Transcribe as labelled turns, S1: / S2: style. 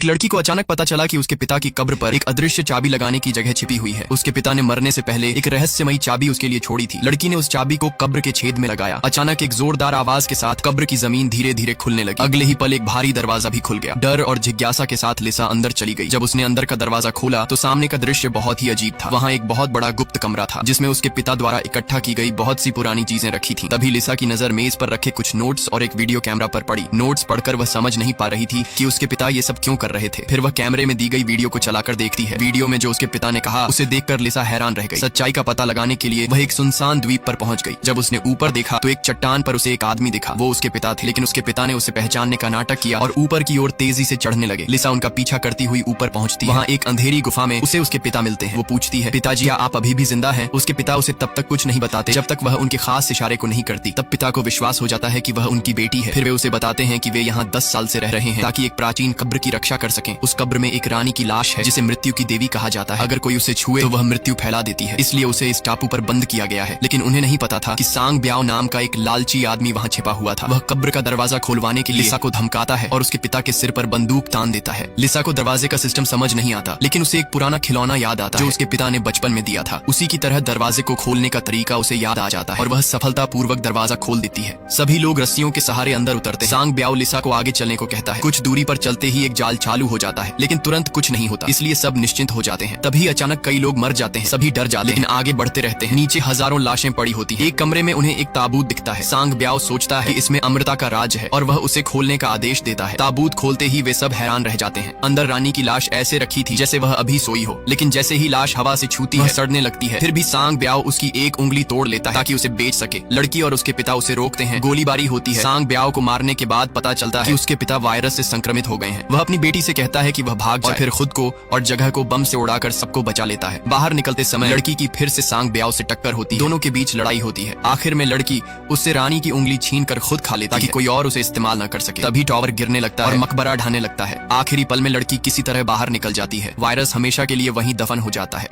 S1: लड़की को अचानक पता चला कि उसके पिता की कब्र पर एक अदृश्य चाबी लगाने की जगह छिपी हुई है। उसके पिता ने मरने से पहले एक रहस्यमयी चाबी उसके लिए छोड़ी थी। लड़की ने उस चाबी को कब्र के छेद में लगाया। अचानक एक जोरदार आवाज के साथ कब्र की जमीन धीरे धीरे खुलने लगी। अगले ही पल एक भारी दरवाजा भी खुल गया। डर और जिज्ञासा के साथ लिसा अंदर चली गई। जब उसने अंदर का दरवाजा खोला तो सामने का दृश्य बहुत ही अजीब था। वहाँ एक बहुत बड़ा गुप्त कमरा था जिसमें उसके पिता द्वारा इकट्ठा की गई बहुत सी पुरानी चीजें रखी थी। तभी लिसा की नजर मेज पर रखे कुछ नोट्स और एक वीडियो कैमरा पर पड़ी। नोट्स पढ़कर वह समझ नहीं पा रही थी कि उसके पिता ये सब क्यों कर रहे थे। फिर वह कैमरे में दी गई वीडियो को चलाकर देखती है। वीडियो में जो उसके पिता ने कहा उसे देखकर लिसा हैरान रह गई। सच्चाई का पता लगाने के लिए वह एक सुनसान द्वीप पर पहुंच गई। जब उसने ऊपर देखा तो एक चट्टान पर उसे एक आदमी दिखा। वो उसके पिता थे, लेकिन उसके पिता ने उसे पहचानने का नाटक किया और ऊपर की ओर तेजी से चढ़ने लगे। लिसा उनका पीछा करती हुई ऊपर पहुंचती है। वहाँ एक अंधेरी गुफा में उसे उसके पिता मिलते हैं। वो पूछती है, पिताजी आप अभी भी जिंदा हैं? उसके पिता उसे तब तक कुछ नहीं बताते जब तक वह उनके खास इशारे को नहीं करती। तब पिता को विश्वास हो जाता है कि वह उनकी बेटी है। फिर वे उसे बताते हैं कि वे यहाँ 10 साल से रह रहे हैं ताकि एक प्राचीन कब्र की रक्षा कर सकें। उस कब्र में एक रानी की लाश है जिसे मृत्यु की देवी कहा जाता है। अगर कोई उसे छुए तो वह मृत्यु फैला देती है, इसलिए उसे इस टापू पर बंद किया गया है। लेकिन उन्हें नहीं पता था कि सांग ब्याओ नाम का एक लालची आदमी वहाँ छिपा हुआ था। वह कब्र का दरवाजा खोलवाने के लिए लिसा को धमकाता है और उसके पिता के सिर पर बंदूक तान देता है। लिसा को दरवाजे का सिस्टम समझ नहीं आता, लेकिन उसे एक पुराना खिलौना याद आता है जो उसके पिता ने बचपन में दिया था। उसी की तरह दरवाजे को खोलने का तरीका उसे याद आ जाता है और वह सफलतापूर्वक दरवाजा खोल देती है। सभी लोग रस्सियों के सहारे अंदर उतरते हैं। सांग ब्याओ लिसा को आगे चलने को कहता है। कुछ दूरी पर चलते ही एक जाल चालू हो जाता है, लेकिन तुरंत कुछ नहीं होता, इसलिए सब निश्चिंत हो जाते हैं। तभी अचानक कई लोग मर जाते हैं। सभी डर जाते हैं, लेकिन आगे बढ़ते रहते हैं। नीचे हजारों लाशें पड़ी होती हैं। एक कमरे में उन्हें एक ताबूत दिखता है। सांग ब्याओ सोचता है कि इसमें अमृता का राज है और वह उसे खोलने का आदेश देता है। ताबूत खोलते ही वे सब हैरान रह जाते हैं। अंदर रानी की लाश ऐसे रखी थी जैसे वह अभी सोई हो, लेकिन जैसे ही लाश हवा से छूती है सड़ने लगती है। फिर भी सांग ब्याओ उसकी एक उंगली तोड़ लेता है ताकि उसे बेच सके। लड़की और उसके पिता उसे रोकते हैं। गोलीबारी होती है। सांग ब्याओ को मारने के बाद पता चलता है कि उसके पिता वायरस से संक्रमित हो गए हैं। वह अपनी बेटी से कहता है कि वह भाग जाए और फिर खुद को और जगह को बम से उड़ाकर सबको बचा लेता है। बाहर निकलते समय लड़की की फिर से सांग ब्याओ से टक्कर होती है। दोनों के बीच लड़ाई होती है। आखिर में लड़की उससे रानी की उंगली छीन कर खुद खा लेती है ताकि कोई और उसे इस्तेमाल न कर सके। तभी टॉवर गिरने लगता है और मकबरा ढहने लगता है। आखिरी पल में लड़की किसी तरह बाहर निकल जाती है। वायरस हमेशा के लिए वहीं दफन हो जाता है।